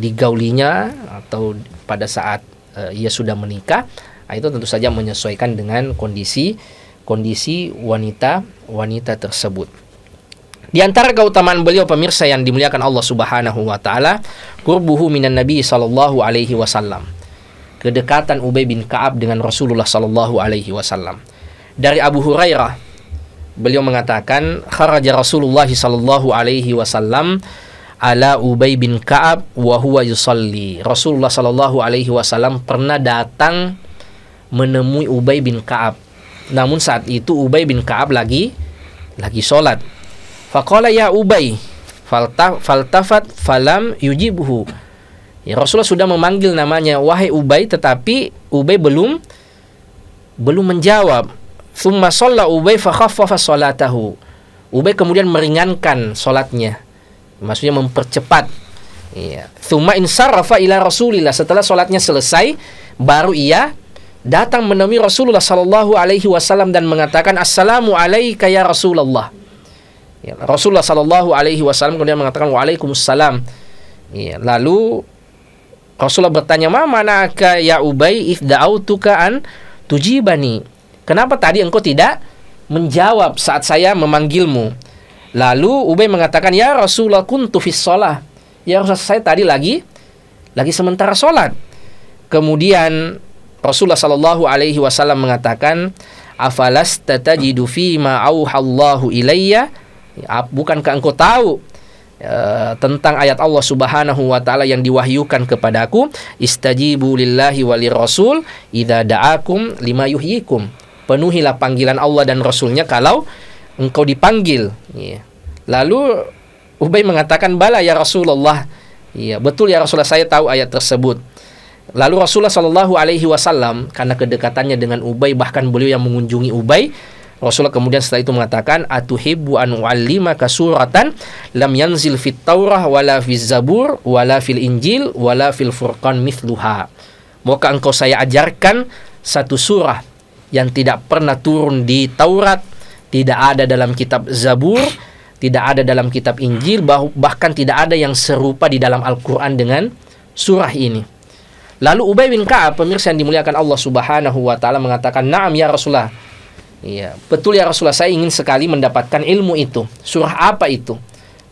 Speaker 3: digaulinya atau pada saat ia sudah menikah, itu tentu saja menyesuaikan dengan kondisi wanita tersebut. Di antara keutamaan beliau, pemirsa yang dimuliakan Allah Subhanahu wa taala, qurbuhu minan nabi sallallahu alaihi wasallam. Kedekatan Ubay bin Ka'ab dengan Rasulullah sallallahu alaihi wasallam. Dari Abu Hurairah, beliau mengatakan, kharaja Rasulullah sallallahu alaihi wasallam ala Ubay bin Ka'ab wa huwa yusalli. Rasulullah sallallahu alaihi wasallam pernah datang menemui Ubay bin Ka'ab. Namun saat itu Ubay bin Ka'ab lagi sholat. Faqala ya Ubay, faltafat falam yujibuhu. Ya, Rasulullah sudah memanggil namanya, wahai Ubay, tetapi Ubay belum menjawab. Tsumma shalla Ubay fa khaffafa salatahu. Ubay kemudian meringankan salatnya, maksudnya mempercepat. Ya. Tsumma insarafa ila Rasulillah. Setelah salatnya selesai, baru ia datang menemui Rasulullah sallallahu alaihi wasallam dan mengatakan, assalamu alayka ya Rasulullah. Ya, Rasulullah sallallahu alaihi wasallam kemudian mengatakan, waalaikumsalam. Ya, lalu Rasulullah bertanya, ma manaka ya Ubay idh da'autuka an tujibani. Kenapa tadi engkau tidak menjawab saat saya memanggilmu? Lalu Ubay mengatakan, ya Rasulullah kuntu fis shalah. Ya Rasulullah, saya tadi lagi sementara salat. Kemudian Rasulullah sallallahu alaihi wasallam mengatakan, afalas tatajidu fi ma auhallahu ilayya. Bukankah engkau tahu tentang ayat Allah Subhanahu wa taala yang diwahyukan kepadaku, istajibu lillahi walir rasul idza da'akum lima yuhyikum. Penuhilah panggilan Allah dan Rasulnya kalau engkau dipanggil. Ya. Lalu Ubay mengatakan, "Bala ya Rasulullah." Iya, betul ya Rasulullah, saya tahu ayat tersebut. Lalu Rasulullah Shallallahu Alaihi Wasallam, karena kedekatannya dengan Ubay, bahkan beliau yang mengunjungi Ubay, Rasulullah kemudian setelah itu mengatakan, "Atuhibbu an u'allimaka suratan lam yanzil fit Taurah wala fiz Zabur wala fil Injil wala fil Furqan mithluha." Maukah engkau saya ajarkan satu surah yang tidak pernah turun di Taurat, tidak ada dalam kitab Zabur, tidak ada dalam kitab Injil, bahkan tidak ada yang serupa di dalam Al-Quran dengan surah ini. Lalu Ubay bin Ka'ab, pemirsa yang dimuliakan Allah Subhanahu wa taala, mengatakan, "Na'am ya Rasulullah." Iya, betul ya Rasulullah, saya ingin sekali mendapatkan ilmu itu. Surah apa itu?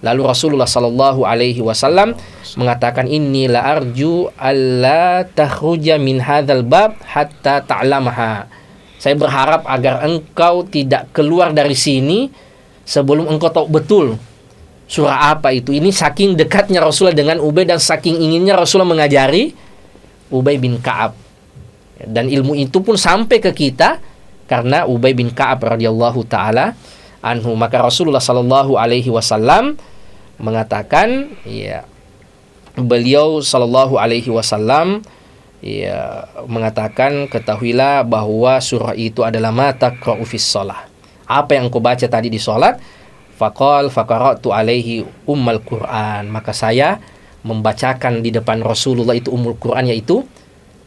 Speaker 3: Lalu Rasulullah sallallahu alaihi wasallam mengatakan, "Inni la arju alla takhruja min hadzal bab hatta ta'lamaha." Saya berharap agar engkau tidak keluar dari sini sebelum engkau tahu betul surah apa itu. Ini saking dekatnya Rasulullah dengan Ubay dan saking inginnya Rasulullah mengajari Ubay bin Ka'ab. Dan ilmu itu pun sampai ke kita karena Ubay bin Ka'ab radhiyallahu taala anhu. Maka Rasulullah sallallahu alaihi wasallam mengatakan, ya, beliau sallallahu alaihi wasallam mengatakan, "Ketahuilah bahwa surah itu adalah ma taqra'u fis shalah." Apa yang engkau baca tadi di salat? Faqara'tu alaihi ummul Qur'an. Maka saya membacakan di depan Rasulullah itu ummul Qur'an, yaitu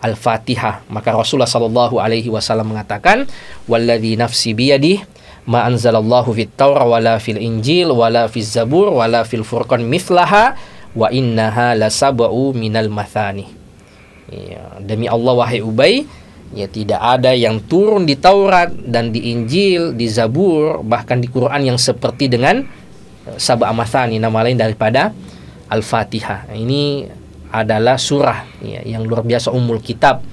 Speaker 3: Al-Fatihah. Maka Rasulullah sallallahu alaihi wasallam mengatakan, "Walladzi nafsi biyadihi ma anzalallahu fit Taurah wala fil Injil wala fiz Zabur wala fil Furqan mithlaha wa innaha lasab'u minal mathani." Ya, demi Allah wahai Ubay, ya tidak ada yang turun di Taurat dan di Injil, di Zabur, bahkan di Quran yang seperti dengan sab'a mathani, nama lain daripada Al-Fatihah. Ini adalah surah yang luar biasa, ummul kitab,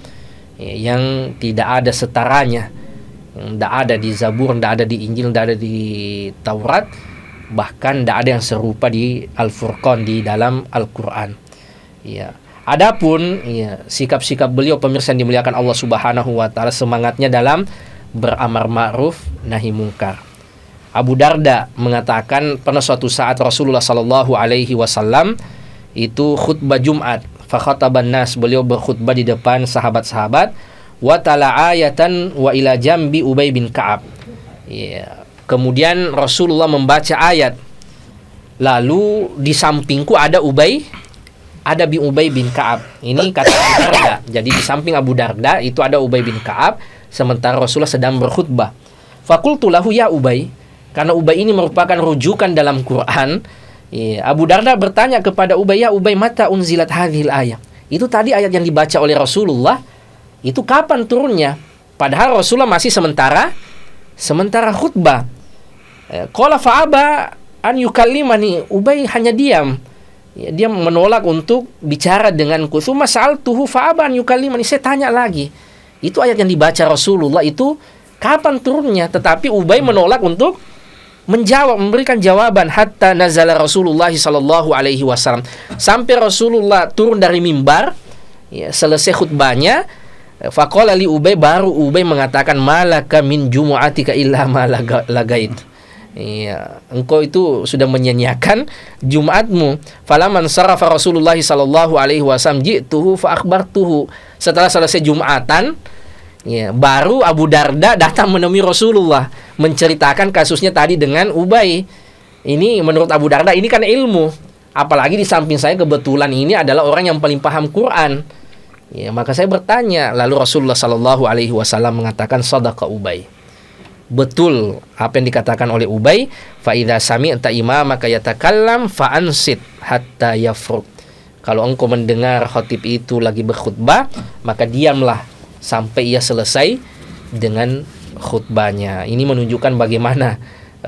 Speaker 3: yang tidak ada setaranya, yang tidak ada di Zabur, tidak ada di Injil, tidak ada di Taurat, bahkan tidak ada yang serupa di Al-Furqan, di dalam Al-Quran. Ya. Adapun sikap-sikap beliau, pemirsa yang dimuliakan Allah Subhanahu wa taala, semangatnya dalam beramar ma'ruf nahi mungkar. Abu Darda mengatakan, pernah suatu saat Rasulullah sallallahu alaihi wasallam itu khutbah Jumat, fa khataban nas, beliau berkhutbah di depan sahabat-sahabat, wa tala ayatan wa ila jambi Ubay bin Ka'ab. Ya, kemudian Rasulullah membaca ayat. Lalu di sampingku ada Ubay bin Ka'ab. Ini kata Abu Darda. Jadi di samping Abu Darda itu ada Ubay bin Ka'ab, sementara Rasulullah sedang berkhutbah. Faqultu lahu ya Ubay, karena Ubay ini merupakan rujukan dalam Quran. Abu Darda bertanya kepada Ubay, "Ya Ubay, mata unzilat hadhil ayat?" Itu tadi ayat yang dibaca oleh Rasulullah, itu kapan turunnya? Padahal Rasulullah masih sementara khutbah. Qala fa'aba an yukallimani. Ubay hanya diam. Dia menolak untuk bicara denganku. Tsumma sa'altuhu fa'aba an yukallimani. Saya tanya lagi. Itu ayat yang dibaca Rasulullah itu kapan turunnya? Tetapi Ubay menolak untuk memberikan jawaban, hatta nazala Rasulullah sallallahu alaihi wasallam, sampai Rasulullah turun dari mimbar, selesai khutbahnya. Faqala li Ubay, baru Ubay mengatakan, "Malaka min jumu'atika illa ma lagait." Engkau itu sudah menyanyiakan Jumatmu. Falaman sarafa Rasulullah sallallahu alaihi wasallam ji'tuhu fa akhbartuhu. Setelah selesai Jumatan, baru Abu Darda datang menemui Rasulullah menceritakan kasusnya tadi dengan Ubay. Ini menurut Abu Darda ini kan ilmu. Apalagi di samping saya kebetulan ini adalah orang yang paling paham Quran. Maka saya bertanya. Lalu Rasulullah sallallahu alaihi wasallam mengatakan, "Shadaqa Ubay." Betul apa yang dikatakan oleh Ubay. Fa idza sami'ta imamaka yatakallam fa ansit hatta yafrug. Kalau engkau mendengar khatib itu lagi berkhutbah, maka diamlah sampai ia selesai dengan khutbahnya. Ini menunjukkan bagaimana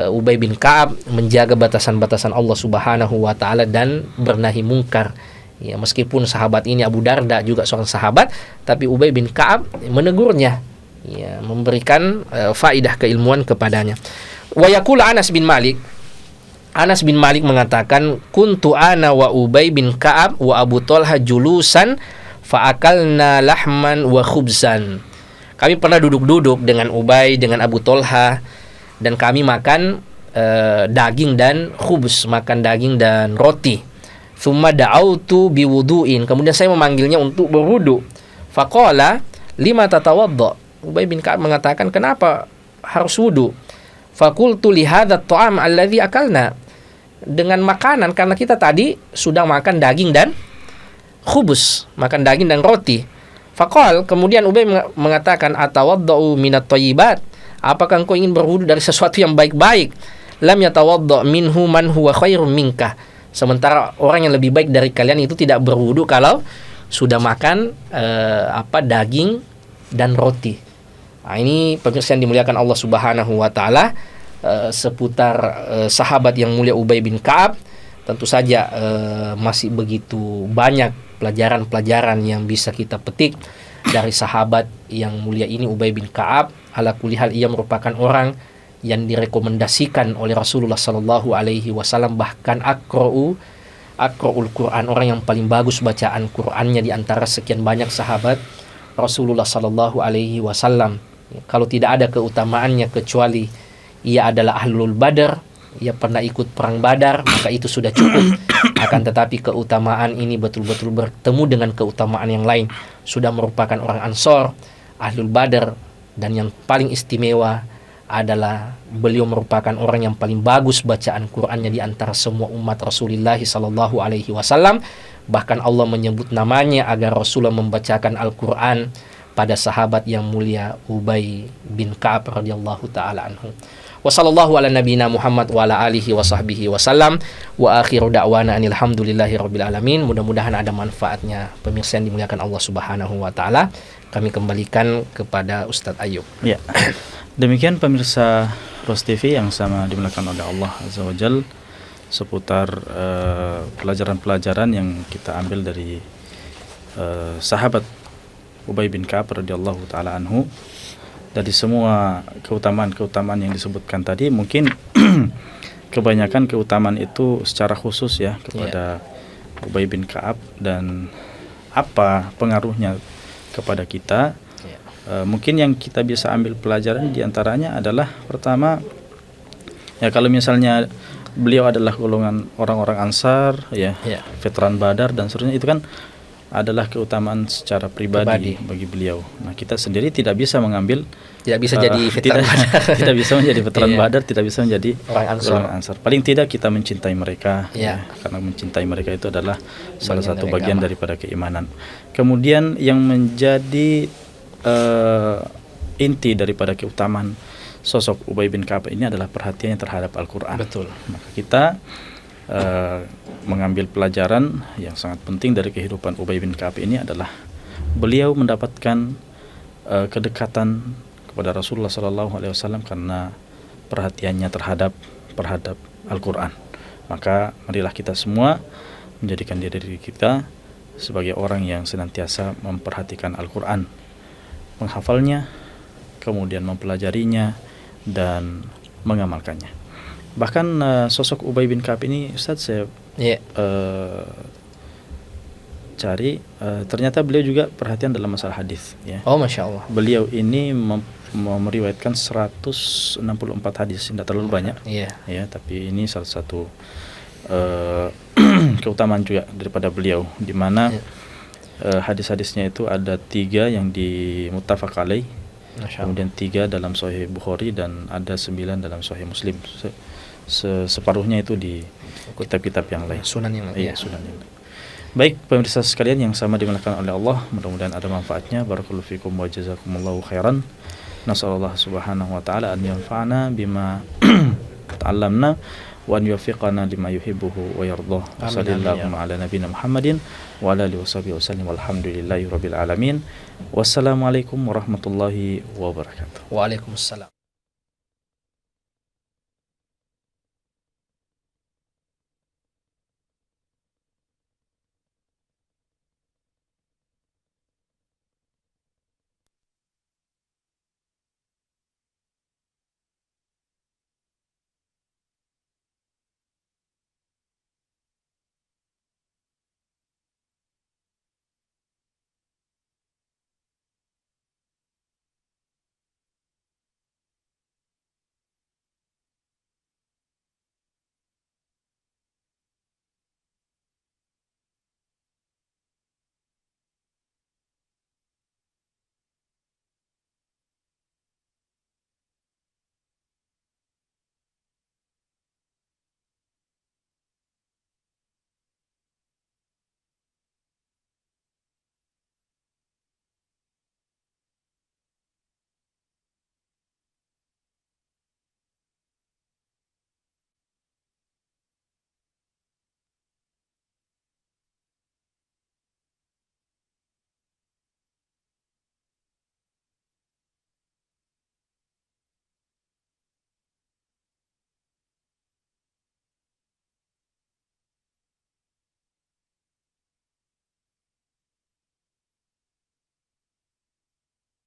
Speaker 3: Ubay bin Ka'ab menjaga batasan-batasan Allah Subhanahu wa taala dan bernahi mungkar. Meskipun sahabat ini Abu Darda juga seorang sahabat, tapi Ubay bin Ka'ab menegurnya, memberikan faidah keilmuan kepadanya. Wa yaqul Anas bin Malik mengatakan, "Kuntu ana wa Ubay bin Ka'ab wa Abu Talha julusan fa'akalna lahman wa khubzan." Kami pernah duduk-duduk dengan Ubay, dengan Abu Talha, dan kami makan daging dan khubus, makan daging dan roti. Thumma da'autu biwudu'in, kemudian saya memanggilnya untuk berwudu. Faqala lima tatawadda. Ubay bin Ka'ab mengatakan, kenapa harus wudu? Faqultu li hadzal ta'am alladzi akalna, dengan makanan, karena kita tadi sudah makan daging dan khubus, makan daging dan roti. Faqal, kemudian Ubay mengatakan, atawaddau minat thayyibat, apakah engkau ingin berwudu dari sesuatu yang baik-baik? Lam yatawadda minhu man huwa khairum minka, sementara orang yang lebih baik dari kalian itu tidak berwudu kalau sudah makan daging dan roti. Nah, ini pemirsa yang dimuliakan Allah Subhanahu wa taala, seputar sahabat yang mulia Ubay bin Ka'ab. Tentu saja masih begitu banyak pelajaran-pelajaran yang bisa kita petik dari sahabat yang mulia ini, Ubay bin Ka'ab. Ala kulli hal, ia merupakan orang yang direkomendasikan oleh Rasulullah sallallahu alaihi wasallam, bahkan aqra'ul Quran, orang yang paling bagus bacaan Qur'annya di antara sekian banyak sahabat Rasulullah sallallahu alaihi wasallam. Kalau tidak ada keutamaannya kecuali ia adalah ahlul badar, ia pernah ikut perang Badar, maka itu sudah cukup. Akan tetapi keutamaan ini betul-betul bertemu dengan keutamaan yang lain. Sudah merupakan orang Ansor, ahlul badar, dan yang paling istimewa adalah beliau merupakan orang yang paling bagus bacaan Qur'annya di antara semua umat Rasulullah sallallahu alaihi wasallam. Bahkan Allah menyebut namanya agar Rasulullah membacakan Al-Qur'an pada sahabat yang mulia Ubay bin Ka'ab radhiyallahu taala anhu. Wa sallallahu ala nabiyina Muhammad wa ala alihi wa sahbihi wasallam. Wa akhiru da'wana alhamdulillahi rabbil alamin. Mudah-mudahan ada manfaatnya pemirsa yang dimuliakan Allah Subhanahu wa taala. Kami kembalikan kepada Ustadz Ayub.
Speaker 2: Ya. Demikian pemirsa Ros TV yang sama dimuliakan oleh Allah Azza wa Jal, seputar pelajaran-pelajaran yang kita ambil dari sahabat Ubay bin Ka'ab radhiyallahu taala anhu. Dari semua keutamaan-keutamaan yang disebutkan tadi, mungkin kebanyakan keutamaan itu secara khusus ya kepada Ubay bin Ka'ab dan apa pengaruhnya kepada kita. Mungkin yang kita bisa ambil pelajaran diantaranya adalah, pertama, ya kalau misalnya beliau adalah golongan orang-orang Ansar, veteran Badar dan seterusnya, itu kan adalah keutamaan secara pribadi bagi beliau. Nah, kita sendiri tidak bisa mengambil,
Speaker 3: tidak bisa jadi veteran Badar,
Speaker 2: tidak bisa menjadi veteran Badar, tidak bisa menjadi
Speaker 3: orang
Speaker 2: Ansar. Paling tidak kita mencintai mereka, karena mencintai mereka itu adalah salah satu bagian daripada keimanan. Kemudian yang menjadi inti daripada keutamaan sosok Ubay bin Ka'ab ini adalah perhatiannya terhadap Al-Quran.
Speaker 3: Betul.
Speaker 2: Maka kita mengambil pelajaran yang sangat penting dari kehidupan Ubay bin Ka'ab ini adalah beliau mendapatkan kedekatan kepada Rasulullah SAW karena perhatiannya terhadap Al-Quran. Maka marilah kita semua menjadikan diri kita sebagai orang yang senantiasa memperhatikan Al-Quran, menghafalnya, kemudian mempelajarinya dan mengamalkannya. Bahkan sosok Ubay bin Ka'ab ini, Ustaz, saya cari, ternyata beliau juga perhatian dalam masalah hadis. Ya.
Speaker 3: Oh, Masya Allah.
Speaker 2: Beliau ini meriwayatkan 164 hadis, tidak terlalu banyak. Ya, tapi ini salah satu keutamaan juga daripada beliau, di mana hadis-hadisnya itu ada 3 yang di muttafaq alaih, kemudian 3 dalam Sahih Bukhari, dan ada 9 dalam Sahih Muslim. Separuhnya itu di kitab-kitab yang lain,
Speaker 3: sunan yang lain.
Speaker 2: Iya, sunan yang lain. Baik pemirsa sekalian yang sama dimuliakan oleh Allah, mudah-mudahan ada manfaatnya. Barakallahu fikum wa jazakumullahu khairan. Nasallallahu subhanahu wa ta'ala an yanfa'ana bima ta'allamna wa an yuwaffiqana lima yuhibbuhu wa yardah. Sallallahu ala nabiyina Muhammadin wa ala alihi washabihi wasallam, walhamdulillahi rabbil alamin. Wassalamualaikum warahmatullahi wabarakatuh.
Speaker 3: Waalaikumsalam.